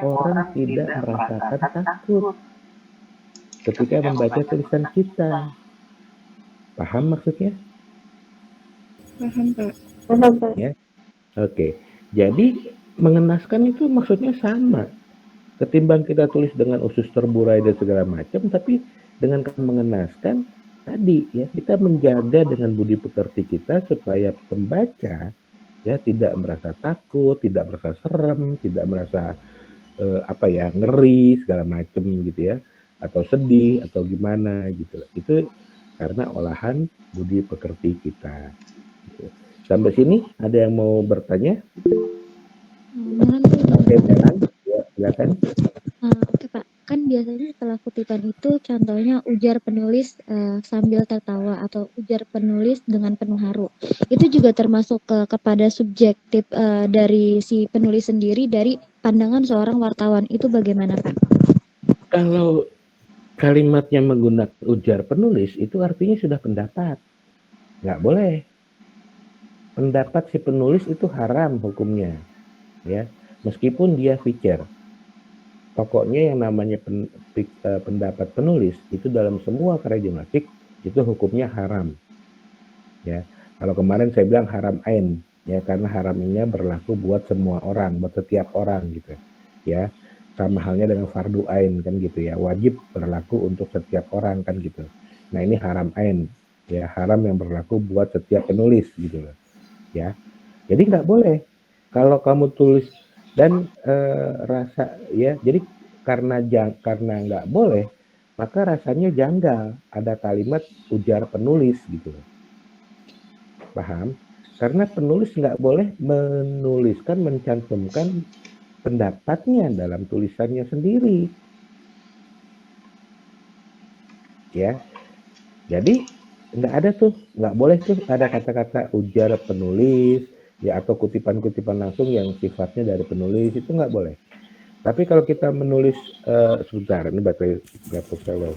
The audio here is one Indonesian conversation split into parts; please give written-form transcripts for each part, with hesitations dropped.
orang tidak merasakan takut ketika membaca tulisan kita. Paham maksudnya? Paham, Pak. Ya. Oke. Jadi mengenaskan itu maksudnya sama. Ketimbang kita tulis dengan usus terburai dan segala macam, tapi dengan mengenaskan tadi ya kita menjaga dengan budi pekerti kita supaya pembaca ya tidak merasa takut, tidak merasa serem, tidak merasa apa ya ngeri segala macam gitu ya, atau sedih atau gimana gitu. Itu karena olahan budi pekerti kita. Gitu. Sampai sini ada yang mau bertanya? Oke, Melan, ya, silakan. Oke Pak, kan biasanya setelah kutipan itu contohnya ujar penulis sambil tertawa atau ujar penulis dengan penuh haru. Itu juga termasuk kepada subjektif dari si penulis sendiri dari pandangan seorang wartawan. Itu bagaimana Pak? Kalau kalimatnya menggunakan ujar penulis itu artinya sudah pendapat. Nggak boleh. Pendapat si penulis itu haram hukumnya. Ya, meskipun dia feature. Pokoknya yang namanya pendapat penulis itu dalam semua karya jurnalistik itu hukumnya haram. Ya, kalau kemarin saya bilang haram ain, ya karena haramnya berlaku buat semua orang, buat setiap orang gitu. Ya, sama halnya dengan fardu ain kan gitu ya, wajib berlaku untuk setiap orang kan gitu. Nah ini haram ain, ya haram yang berlaku buat setiap penulis gitu loh. Ya, jadi nggak boleh kalau kamu tulis dan rasa ya, jadi karena nggak boleh, maka rasanya janggal ada kalimat ujar penulis gitu loh. Paham? Karena penulis nggak boleh menuliskan, mencantumkan pendapatnya dalam tulisannya sendiri. Ya, jadi nggak ada tuh, nggak boleh tuh ada kata-kata ujar penulis, ya atau kutipan-kutipan langsung yang sifatnya dari penulis itu nggak boleh. Tapi kalau kita menulis, sebentar ini baterai laptop saya low.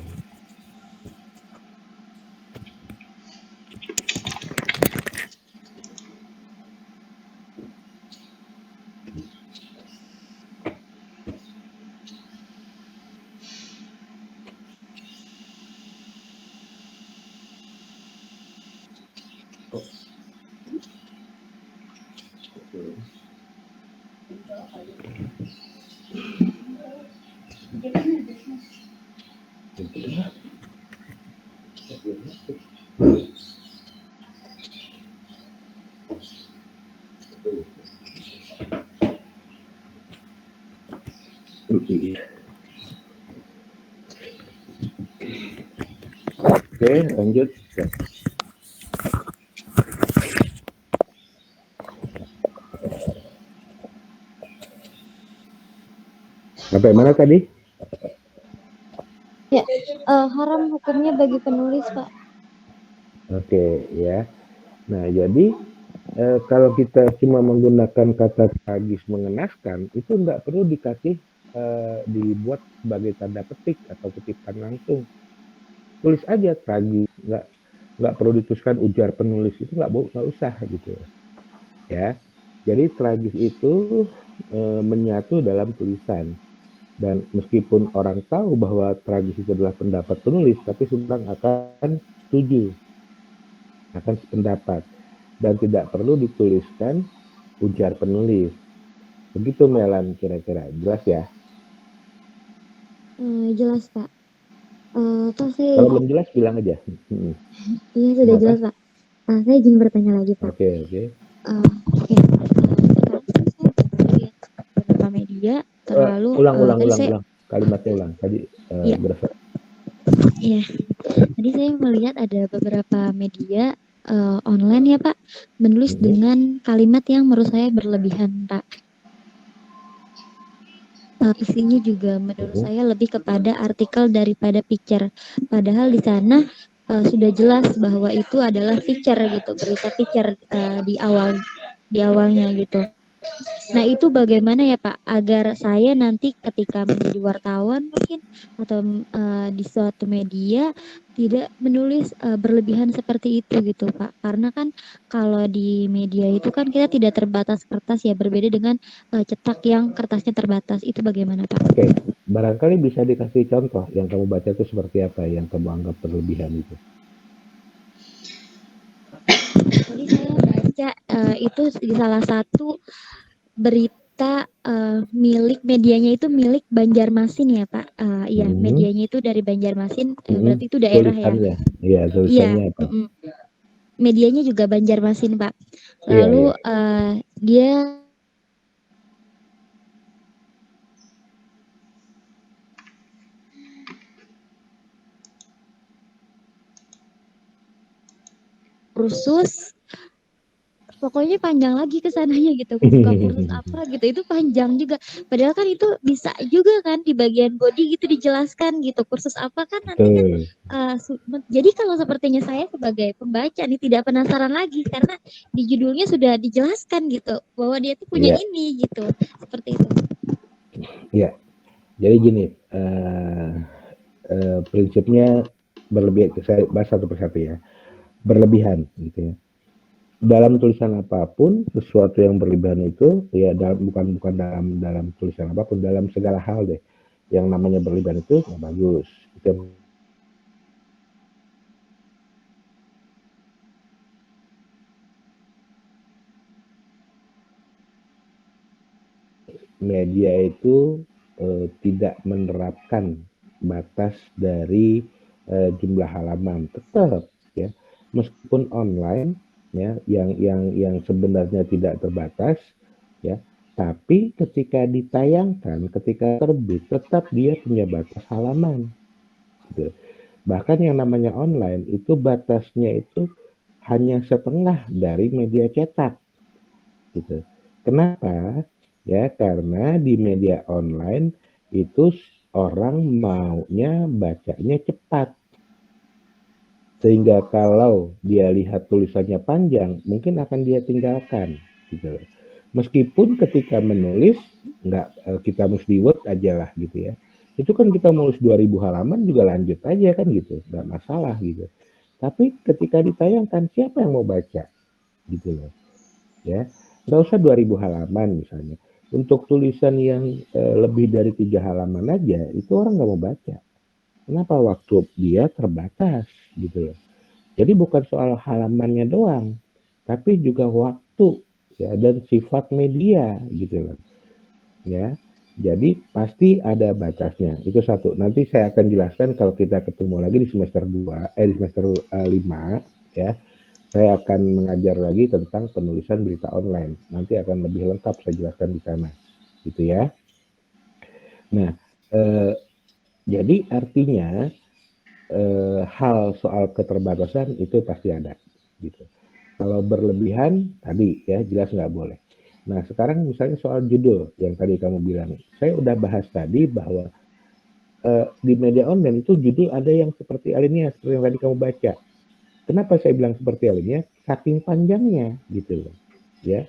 Oke, lanjut. Sampai mana tadi? Ya, haram hukumnya bagi penulis Pak. Oke, ya. Nah, jadi kalau kita cuma menggunakan kata tragis mengenaskan, itu nggak perlu dikasih dibuat sebagai tanda petik atau kutipan langsung. Tulis aja tragis, nggak perlu dituliskan ujar penulis itu nggak usah gitu ya. Jadi tragis itu menyatu dalam tulisan dan meskipun orang tahu bahwa tragis itu adalah pendapat penulis, tapi sedang akan setuju akan sependapat dan tidak perlu dituliskan ujar penulis. Begitu Melan kira-kira, jelas ya? Jelas Pak. Kalau belum jelas bilang aja. Iya sudah Kenapa? jelas Pak. Saya izin bertanya lagi Pak. Oke, oke. Oke. Sekarang saya lihat beberapa media terlalu tadi saya Ulang. Kalimatnya ulang. Tadi iya berasa. iya tadi saya melihat ada beberapa media online ya Pak menulis dengan kalimat yang menurut saya berlebihan Pak. Isinya juga menurut saya lebih kepada artikel daripada picture. Padahal di sana sudah jelas bahwa itu adalah picture gitu, berita picture di awalnya gitu. Nah, itu bagaimana ya Pak, agar saya nanti ketika menjadi wartawan mungkin atau di suatu media tidak menulis berlebihan seperti itu gitu Pak. Karena kan kalau di media itu kan kita tidak terbatas kertas ya, berbeda dengan cetak yang kertasnya terbatas. Itu bagaimana Pak? Oke, barangkali bisa dikasih contoh yang kamu baca itu seperti apa yang kamu anggap berlebihan itu. Tadi saya baca itu di salah satu berita milik medianya itu milik Banjarmasin ya Pak. Iya, Hmm, medianya itu dari Banjarmasin, hmm, berarti itu daerah ya. tulisannya, iya Iya, tulisannya apa? medianya juga Banjarmasin Pak. Iya, Lalu iya. dia kursus, pokoknya panjang lagi ke sananya gitu. Buka kursus apa gitu, itu panjang juga. Padahal kan itu bisa juga kan di bagian body gitu dijelaskan gitu. Kursus apa kan nanti kan Betul, jadi kalau sepertinya saya sebagai pembaca nih tidak penasaran lagi karena di judulnya sudah dijelaskan gitu bahwa dia tuh punya iya, ini gitu. Seperti itu. iya. Jadi gini, prinsipnya berlebih. Saya bahas satu persatu ya. Berlebihan, gitu ya. Dalam tulisan apapun, sesuatu yang berlebihan itu ya bukan dalam dalam tulisan apapun, dalam segala hal deh. Yang namanya berlebihan itu nggak bagus. Itu media itu tidak menerapkan batas dari jumlah halaman, tetap ya, meskipun online ya, yang sebenarnya tidak terbatas ya, tapi ketika ditayangkan, ketika terbit, tetap dia punya batas halaman. Gitu. Bahkan yang namanya online itu batasnya itu hanya setengah dari media cetak gitu. Kenapa? Ya, karena di media online itu orang maunya bacanya cepat. Sehingga kalau dia lihat tulisannya panjang, mungkin akan dia tinggalkan gitu. Meskipun ketika menulis nggak kita mesti word aja lah gitu ya. Itu kan kita nulis 2000 halaman juga lanjut aja kan gitu, nggak masalah gitu. Tapi ketika ditayangkan siapa yang mau baca gitu loh ya, nggak usah 2000 halaman misalnya. Untuk tulisan yang lebih dari 3 halaman aja itu orang nggak mau baca. Kenapa? Waktu dia terbatas gitu loh. Jadi bukan soal halamannya doang, tapi juga waktu ya dan sifat media gitu loh ya. Jadi pasti ada batasnya. Itu satu. Nanti saya akan jelaskan kalau kita ketemu lagi di semester 2, di semester 5 ya. Saya akan mengajar lagi tentang penulisan berita online. Nanti akan lebih lengkap saya jelaskan di sana. Gitu ya. Nah, eh, jadi artinya hal soal keterbatasan itu pasti ada. Gitu. Kalau berlebihan tadi ya jelas nggak boleh. Nah sekarang misalnya soal judul yang tadi kamu bilang, saya udah bahas tadi bahwa di media online itu judul ada yang seperti alinea seperti yang tadi kamu baca. Kenapa saya bilang seperti alinea? Saking panjangnya gitu loh, ya.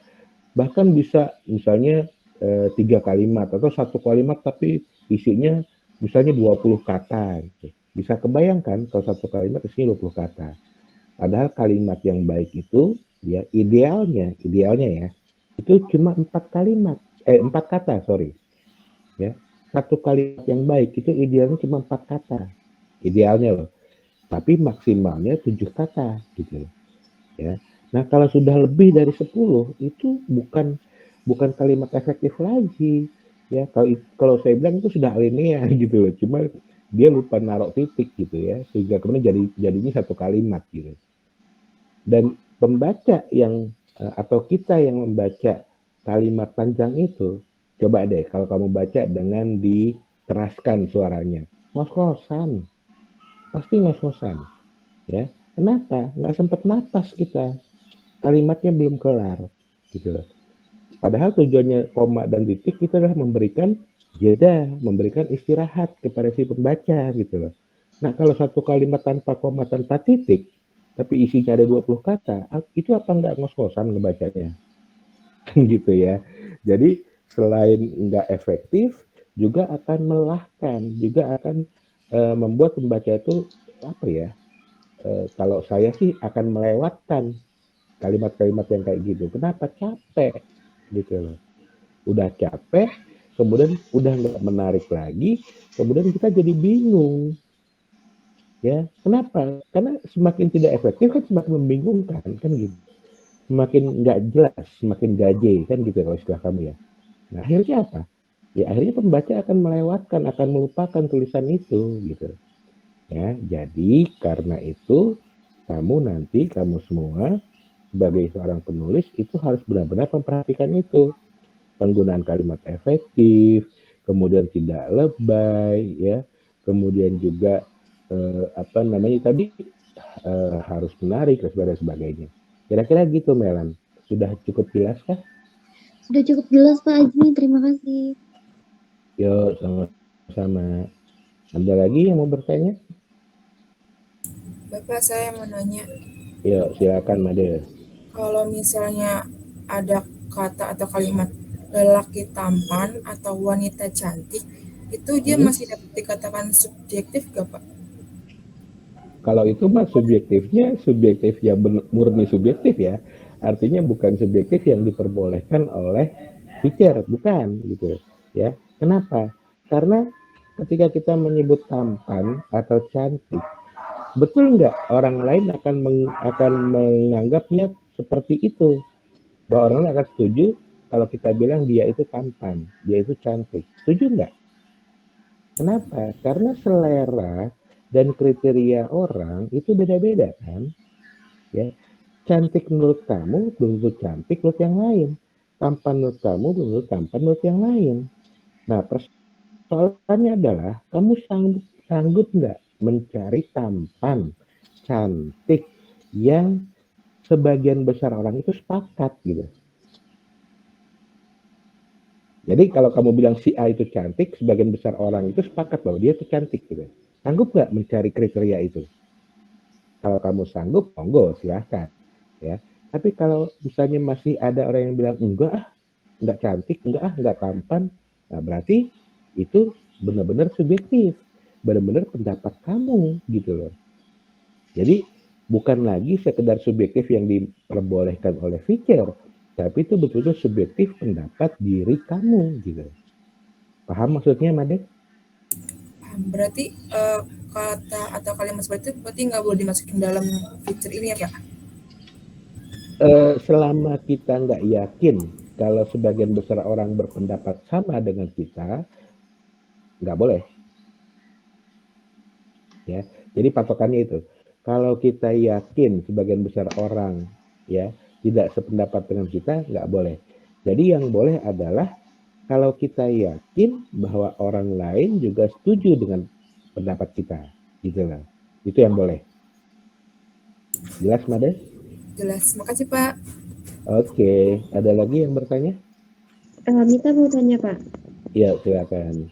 Bahkan bisa misalnya 3 kalimat atau 1 kalimat tapi isinya misalnya 20 kata gitu. Bisa kebayangkan kalau 1 kalimat isinya 20 kata. Padahal kalimat yang baik itu ya idealnya ya itu cuma 4 kalimat, 4 kata, sorry ya. 1 kalimat yang baik itu idealnya cuma 4 kata, idealnya loh. Tapi maksimalnya 7 kata gitu loh ya. Nah kalau sudah lebih dari 10 itu bukan bukan kalimat efektif lagi ya. Kalau saya bilang itu sudah alinea gitu loh. Cuma dia lupa naruh titik gitu ya, sehingga kemudian jadinya 1 kalimat gitu. Dan pembaca yang atau kita yang membaca kalimat panjang itu, coba deh kalau kamu baca dengan dikeraskan suaranya, ngos-ngosan, pasti ngos-ngosan ya. Kenapa? Nggak sempat napas kita, kalimatnya belum kelar gitu loh. Padahal tujuannya koma dan titik itu adalah memberikan jeda, memberikan istirahat kepada si pembaca gitu loh. Nah kalau 1 kalimat tanpa koma tanpa titik, tapi isinya ada 20 kata, itu apa nggak ngos-ngosan ngebacanya? Gitu ya. Jadi selain nggak efektif, juga akan melelahkan, juga akan membuat pembaca itu apa ya? Kalau saya sih akan melewatkan kalimat-kalimat yang kayak gitu. Kenapa? Capek gitu loh. Udah capek, kemudian udah nggak menarik lagi, kemudian kita jadi bingung. Ya, kenapa? Karena semakin tidak efektif kan semakin membingungkan kan gitu. Semakin nggak jelas, semakin gaje kan gitu kalau istilah kamu ya. Nah, akhirnya apa? Ya akhirnya pembaca akan melewatkan, akan melupakan tulisan itu gitu. Ya, jadi karena itu kamu semua sebagai seorang penulis itu harus benar-benar memperhatikan itu. Penggunaan kalimat efektif, kemudian tidak lebay ya, kemudian juga apa namanya tadi harus menarik dan sebagainya. Kira-kira gitu Melan. Sudah cukup jelas kah? Sudah cukup jelas Pak Azmi, terima kasih. Yuk, sama-sama. Ada lagi yang mau bertanya? Bapak, saya mau nanya, Yuk, silakan Made. kalau misalnya ada kata atau kalimat lelaki tampan atau wanita cantik, itu dia masih dapat dikatakan subjektif gak, Pak? Kalau itu mah subjektifnya subjektif ya murni subjektif ya. Artinya bukan subjektif yang diperbolehkan oleh teacher, bukan gitu ya. Kenapa? Karena ketika kita menyebut tampan atau cantik, betul nggak orang lain akan menganggapnya seperti itu? Bahwa orang lain akan setuju kalau kita bilang dia itu tampan, dia itu cantik. Setuju nggak? Kenapa? Karena selera dan kriteria orang itu beda-beda kan? Ya, cantik menurut kamu belum tentu cantik menurut yang lain. Tampan menurut kamu belum tentu tampan menurut yang lain. Nah, persoalannya adalah kamu sanggup nggak mencari tampan, cantik yang sebagian besar orang itu sepakat gitu. Jadi kalau kamu bilang si A itu cantik, sebagian besar orang itu sepakat bahwa dia itu cantik gitu. Sanggup nggak mencari kriteria itu? Kalau kamu sanggup, monggo silahkan. Ya. Tapi kalau misalnya masih ada orang yang bilang enggak ah, enggak cantik, enggak ah, enggak tampan, nah berarti itu benar-benar subjektif, benar-benar pendapat kamu gitu loh. Jadi bukan lagi sekedar subjektif yang diperbolehkan oleh teacher, tapi itu betul-betul subjektif pendapat diri kamu gitu. Paham maksudnya, Made? Berarti kata atau kalimat seperti itu berarti nggak boleh dimasukin dalam feature ini ya? Selama kita nggak yakin kalau sebagian besar orang berpendapat sama dengan kita, nggak boleh. Ya, jadi patokannya itu. Kalau kita yakin sebagian besar orang ya tidak sependapat dengan kita, nggak boleh. Jadi yang boleh adalah kalau kita yakin bahwa orang lain juga setuju dengan pendapat kita, gitu lah. Itu yang boleh. Jelas, Made? Jelas. Makasih, Pak. Oke, ada lagi yang bertanya? Mita mau tanya Pak, Ya, silakan.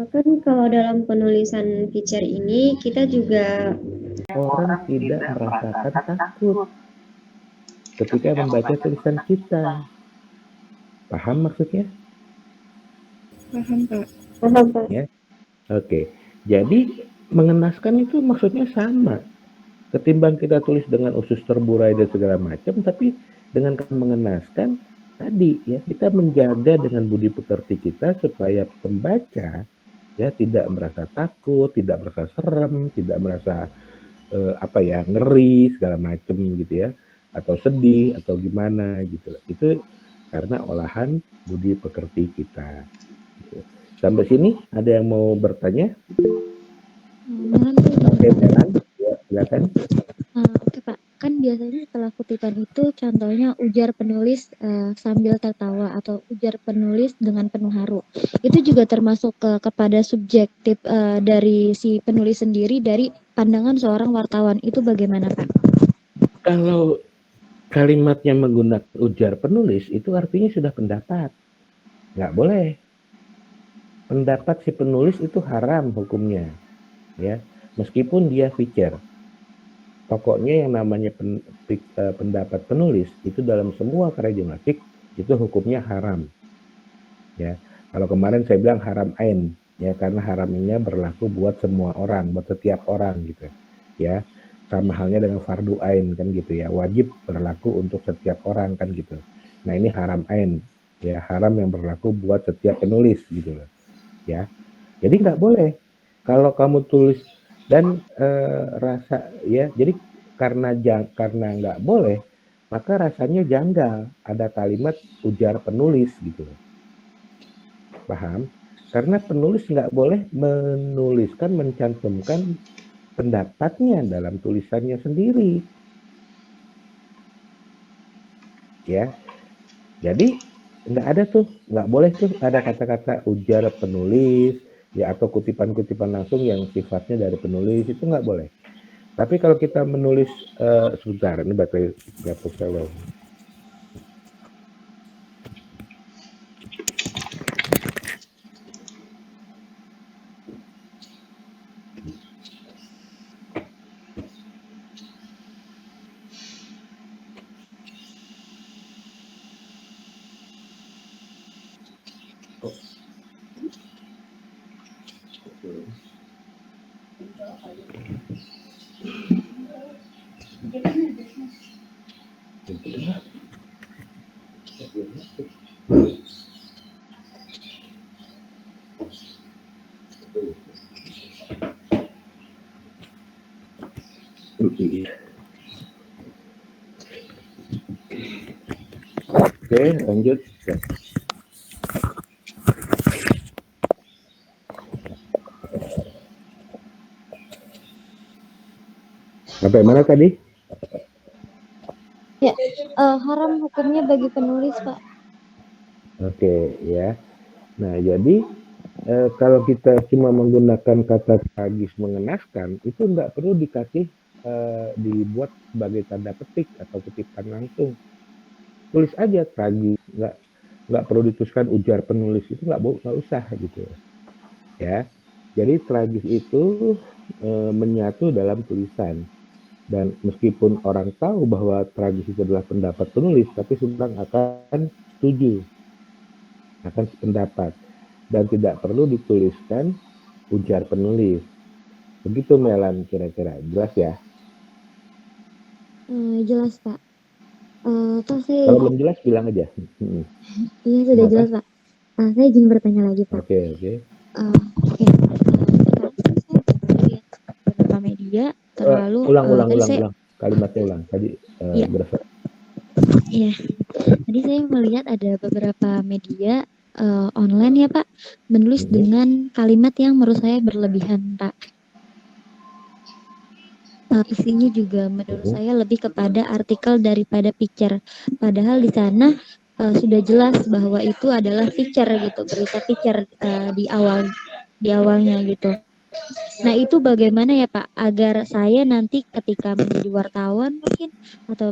kan kalau dalam penulisan feature ini kita juga Orang tidak merasakan takut ketika membaca tulisan kita. Paham maksudnya? Paham, Pak. paham Pak. Ya. Oke. Jadi mengenaskan itu maksudnya sama. Ketimbang kita tulis dengan usus terburai dan segala macam, tapi dengan mengenaskan tadi ya kita menjaga dengan budi pekerti kita supaya pembaca ya tidak merasa takut, tidak merasa serem, tidak merasa apa ya ngeri segala macam gitu ya, atau sedih atau gimana gitu. Itu karena olahan budi pekerti kita. Gitu. Sampai sini ada yang mau bertanya? Oke, ya, silakan. Oke Pak, kan biasanya setelah kutipan itu contohnya ujar penulis sambil tertawa atau ujar penulis dengan penuh haru. Itu juga termasuk kepada subjektif dari si penulis sendiri dari pandangan seorang wartawan. Itu bagaimana Pak? Kalau kalimatnya menggunakan ujar penulis itu artinya sudah pendapat. Nggak boleh. Pendapat si penulis itu haram hukumnya. Ya, meskipun dia feature. Pokoknya yang namanya pendapat penulis itu dalam semua karya jurnalistik itu hukumnya haram. ya. Kalau kemarin saya bilang haram ain, ya karena haramnya berlaku buat semua orang, buat setiap orang gitu, ya. Sama halnya dengan fardu ain kan gitu ya, wajib berlaku untuk setiap orang kan gitu. Nah ini haram ain, ya haram yang berlaku buat setiap penulis gitu loh, ya. Jadi nggak boleh kalau kamu tulis dan rasa ya, jadi karena nggak boleh, maka rasanya janggal ada kalimat ujar penulis gitu loh. Paham? Karena penulis nggak boleh menuliskan, mencantumkan pendapatnya dalam tulisannya sendiri. Ya, jadi nggak ada tuh, nggak boleh tuh ada kata-kata ujar penulis, ya atau kutipan-kutipan langsung yang sifatnya dari penulis, itu nggak boleh. Tapi kalau kita menulis, sebentar, ini baterai laptop saya low. Oke, lanjut. Sampai mana tadi? Ya, haram hukumnya bagi penulis, Pak. Oke, ya. Nah, jadi kalau kita cuma menggunakan kata tragis mengenaskan, itu nggak perlu dikasih dibuat sebagai tanda petik atau kutipan langsung. Tulis aja tragis, nggak perlu dituliskan ujar penulis, itu nggak usah gitu ya. Jadi tragis itu menyatu dalam tulisan, dan meskipun orang tahu bahwa tragis itu adalah pendapat penulis, tapi sedang akan setuju, akan sependapat, dan tidak perlu dituliskan ujar penulis. Begitu Melan, kira-kira jelas ya? Jelas, Pak. Toh saya Kalau belum jelas bilang aja. iya sudah Kenapa? jelas, Pak. Saya izin bertanya lagi, Pak. Oke. Oke, sekarang kan saya lihat beberapa media terlalu Ulang. tadi saya Kalimatnya ulang. Tadi iya berasa. iya tadi saya melihat ada beberapa media online ya Pak menulis dengan kalimat yang menurut saya berlebihan Pak. Isinya juga menurut saya lebih kepada artikel daripada picture. Padahal di sana sudah jelas bahwa itu adalah picture gitu, berita picture di awalnya gitu. Nah itu bagaimana ya Pak agar saya nanti ketika menjadi wartawan mungkin atau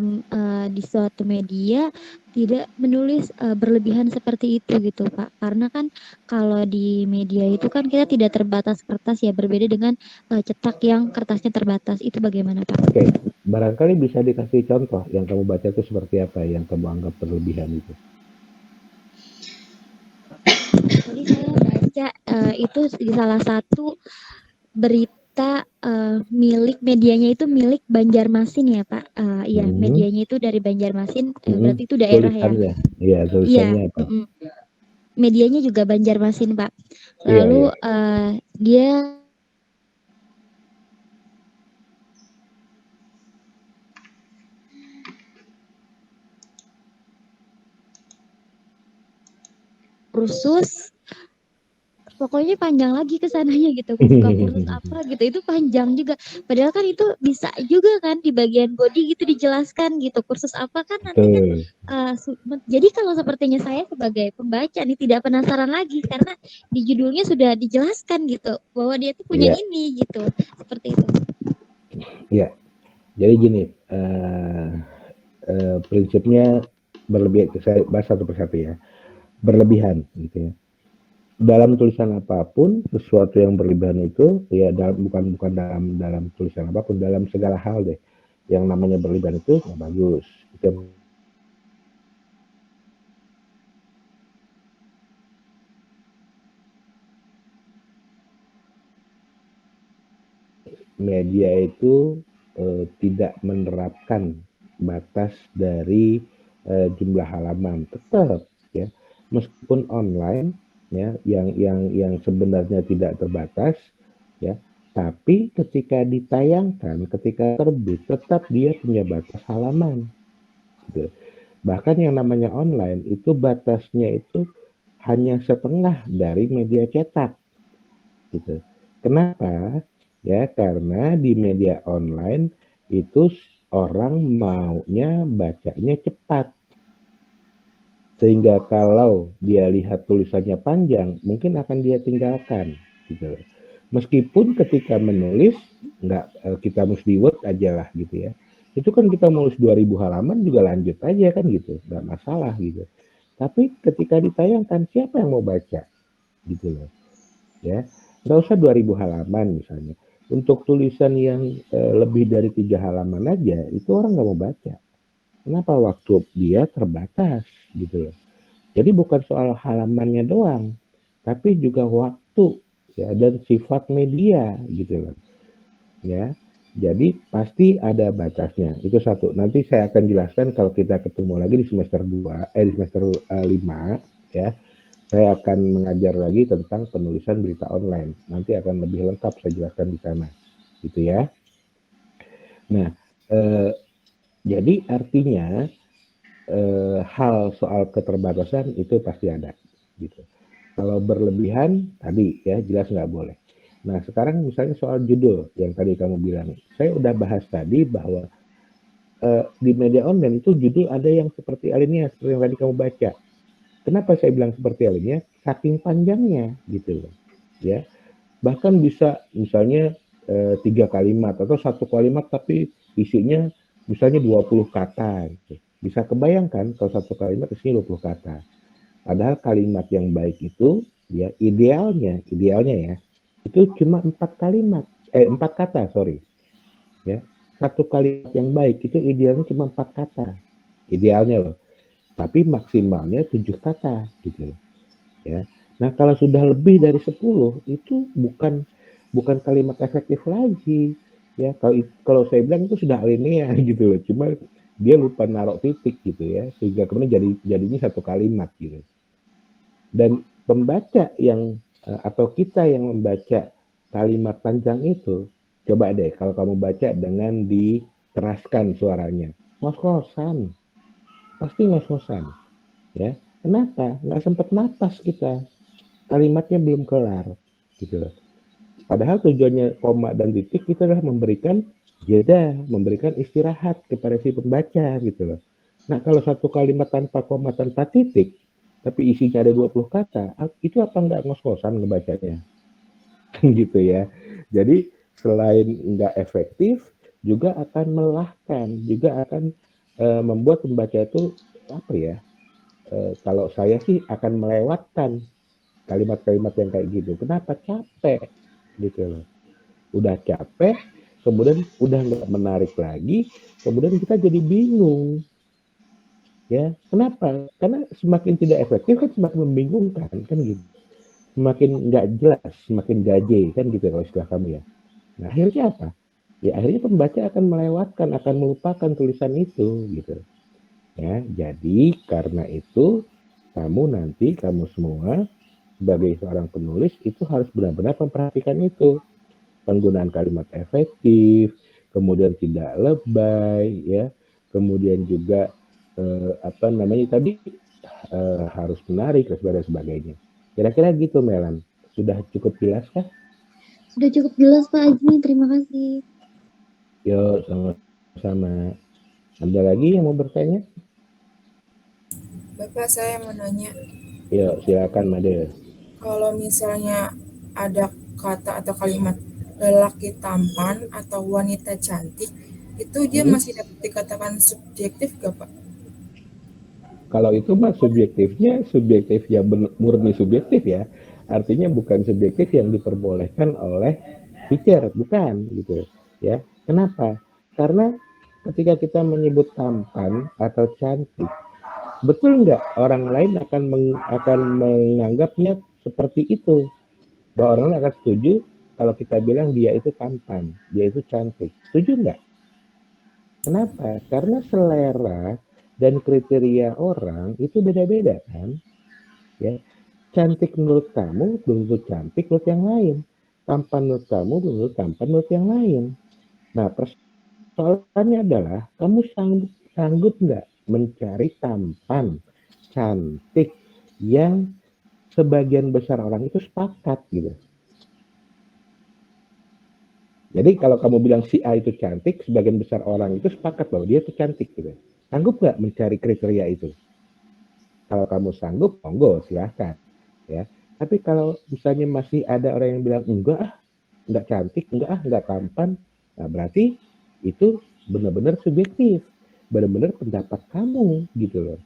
di suatu media tidak menulis berlebihan seperti itu gitu Pak. Karena kan kalau di media itu kan kita tidak terbatas kertas ya berbeda dengan cetak yang kertasnya terbatas. Itu bagaimana Pak? Oke, barangkali bisa dikasih contoh yang kamu baca itu seperti apa yang kamu anggap berlebihan itu. Tadi saya baca itu di salah satu berita milik medianya itu milik Banjarmasin ya Pak. Iya medianya itu dari Banjarmasin berarti itu daerah ya. Tulisannya, iya Iya. tulisannya apa? Medianya juga Banjarmasin Pak. Iya. Lalu dia kursus pokoknya panjang lagi ke sananya gitu. Buka kursus apa gitu. Itu panjang juga. Padahal kan itu bisa juga kan di bagian body gitu dijelaskan gitu. Kursus apa kan nanti kan jadi kalau sepertinya saya sebagai pembaca nih tidak penasaran lagi karena di judulnya sudah dijelaskan gitu bahwa dia tuh punya ini gitu. Seperti itu. Iya. Jadi gini, prinsipnya berlebihan, saya bahas satu persatu ya. Berlebihan gitu ya. Dalam tulisan apapun, sesuatu yang berlebihan itu ya bukan dalam tulisan apapun, dalam segala hal deh. Yang namanya berlebihan itu nggak bagus. Itu media itu tidak menerapkan batas dari jumlah halaman, tetap ya, meskipun online ya, yang sebenarnya tidak terbatas ya, tapi ketika ditayangkan, ketika terbit, tetap dia punya batas halaman. Gitu. Bahkan yang namanya online itu batasnya itu hanya setengah dari media cetak. Gitu. Kenapa? Ya, karena di media online itu orang maunya bacanya cepat. Sehingga kalau dia lihat tulisannya panjang, mungkin akan dia tinggalkan. Gitu. Meskipun ketika menulis, kita mesti Word aja lah gitu ya. Itu kan kita nulis 2000 halaman juga lanjut aja kan gitu, nggak masalah gitu. Tapi ketika ditayangkan, siapa yang mau baca? Gitu loh. Ya, nggak usah 2000 halaman misalnya. Untuk tulisan yang lebih dari 3 halaman aja, itu orang nggak mau baca. Kenapa? Waktu dia terbatas gitu loh. Jadi bukan soal halamannya doang, tapi juga waktu ya dan sifat media gitu loh. Ya. Jadi pasti ada batasnya. Itu satu. Nanti saya akan jelaskan kalau kita ketemu lagi di semester 2, di semester 5 ya. Saya akan mengajar lagi tentang penulisan berita online. Nanti akan lebih lengkap saya jelaskan di sana. Gitu ya. Nah, jadi artinya hal soal keterbatasan itu pasti ada gitu. Kalau berlebihan tadi ya jelas nggak boleh. Nah sekarang misalnya soal judul yang tadi kamu bilang, saya udah bahas tadi bahwa di media online itu judul ada yang seperti alinea seperti yang tadi kamu baca. Kenapa saya bilang seperti alinea? Saking panjangnya gitu loh, ya. Bahkan bisa misalnya 3 kalimat atau 1 kalimat tapi isinya misalnya 20 kata gitu. Bisa kebayangkan kalau 1 kalimat isinya 20 kata. Padahal kalimat yang baik itu ya idealnya ya itu cuma 4 kalimat, 4 kata, sorry. Ya. 1 kalimat yang baik itu idealnya cuma 4 kata. Idealnya loh. Tapi maksimalnya 7 kata gitu loh. Ya. Nah, kalau sudah lebih dari 10 itu bukan kalimat efektif lagi. Ya, kalau saya bilang itu sudah alinea gitu loh. Cuma dia lupa naruh titik gitu ya, sehingga kemudian jadinya 1 kalimat gitu. Dan pembaca yang atau kita yang membaca kalimat panjang itu, coba deh kalau kamu baca dengan dikeraskan suaranya, ngos-ngosan, pasti ngos-ngosan, ya. Kenapa? Nggak sempat napas kita, kalimatnya belum kelar, gitu loh. Padahal tujuannya koma dan titik itu adalah memberikan jeda, memberikan istirahat kepada si pembaca, gitu loh. Nah, kalau 1 kalimat tanpa koma, tanpa titik, tapi isinya ada 20 kata, itu apa nggak ngos-ngosan ngebacanya? Gitu ya. Jadi selain nggak efektif, juga akan melelahkan, juga akan membuat pembaca itu apa ya? Kalau saya sih akan melewatkan kalimat-kalimat yang kayak gitu. Kenapa? Capek, gitu loh. Udah capek, kemudian udah nggak menarik lagi, kemudian kita jadi bingung. Ya, kenapa? Karena semakin tidak efektif kan semakin membingungkan kan gitu. Semakin nggak jelas, semakin gaje kan gitu kalau istilah kamu ya. Nah akhirnya apa? Ya akhirnya pembaca akan melewatkan, akan melupakan tulisan itu gitu. Ya, jadi karena itu kamu semua sebagai seorang penulis itu harus benar-benar memperhatikan itu. Penggunaan kalimat efektif, kemudian tidak lebay, ya, kemudian juga apa namanya tadi harus menarik dan sebagainya. Kira-kira gitu, Melan. Sudah cukup jelas kah? Sudah cukup jelas Pak Ajmi, terima kasih. Yuk, sama-sama. Ada lagi yang mau bertanya? Bapak, saya mau nanya, Yuk, silakan, Made. kalau misalnya ada kata atau kalimat lelaki tampan atau wanita cantik, itu dia masih dapat dikatakan subjektif gak, Pak? Kalau itu mah subjektifnya subjektif yang murni subjektif ya. Artinya bukan subjektif yang diperbolehkan oleh teacher, bukan gitu ya. Kenapa? Karena ketika kita menyebut tampan atau cantik, betul nggak orang lain akan menganggapnya seperti itu? Bahwa orang lain akan setuju kalau kita bilang dia itu tampan, dia itu cantik. Setuju nggak? Kenapa? Karena selera dan kriteria orang itu beda-beda kan? Ya, cantik menurut kamu belum tentu cantik menurut yang lain. Tampan menurut kamu belum tentu tampan menurut yang lain. Nah, persoalannya adalah kamu sanggup nggak mencari tampan, cantik yang sebagian besar orang itu sepakat gitu. Jadi kalau kamu bilang si A itu cantik, sebagian besar orang itu sepakat bahwa dia itu cantik gitu. Sanggup nggak mencari kriteria itu? Kalau kamu sanggup, monggo silahkan. Ya. Tapi kalau misalnya masih ada orang yang bilang enggak ah, enggak cantik, enggak ah, enggak tampan, nah berarti itu benar-benar subjektif, benar-benar pendapat kamu gitu loh.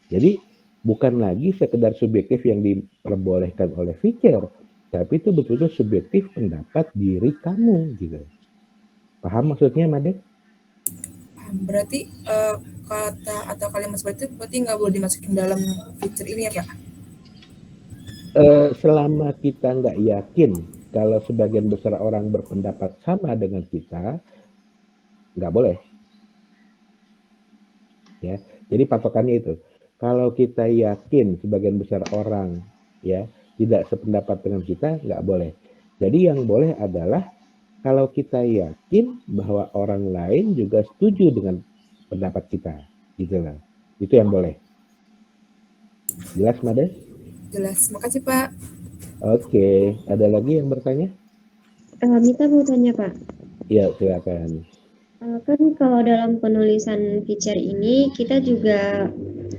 Jadi bukan lagi sekedar subjektif yang diperbolehkan oleh Fischer, tapi itu betul-betul subjektif pendapat diri kamu gitu. Paham maksudnya, Made? Berarti kata atau kalimat seperti itu berarti nggak boleh dimasukin dalam feature ini ya Pak? Selama kita nggak yakin kalau sebagian besar orang berpendapat sama dengan kita, nggak boleh. Ya, jadi patokannya itu. Kalau kita yakin sebagian besar orang ya tidak sependapat dengan kita, nggak boleh. Jadi yang boleh adalah kalau kita yakin bahwa orang lain juga setuju dengan pendapat kita, gitu lah. Itu yang boleh. Jelas, Made? Jelas. Makasih Pak. Oke, ada lagi yang bertanya? Mita mau tanya Pak. Ya, silakan. Kan kalau dalam penulisan feature ini kita juga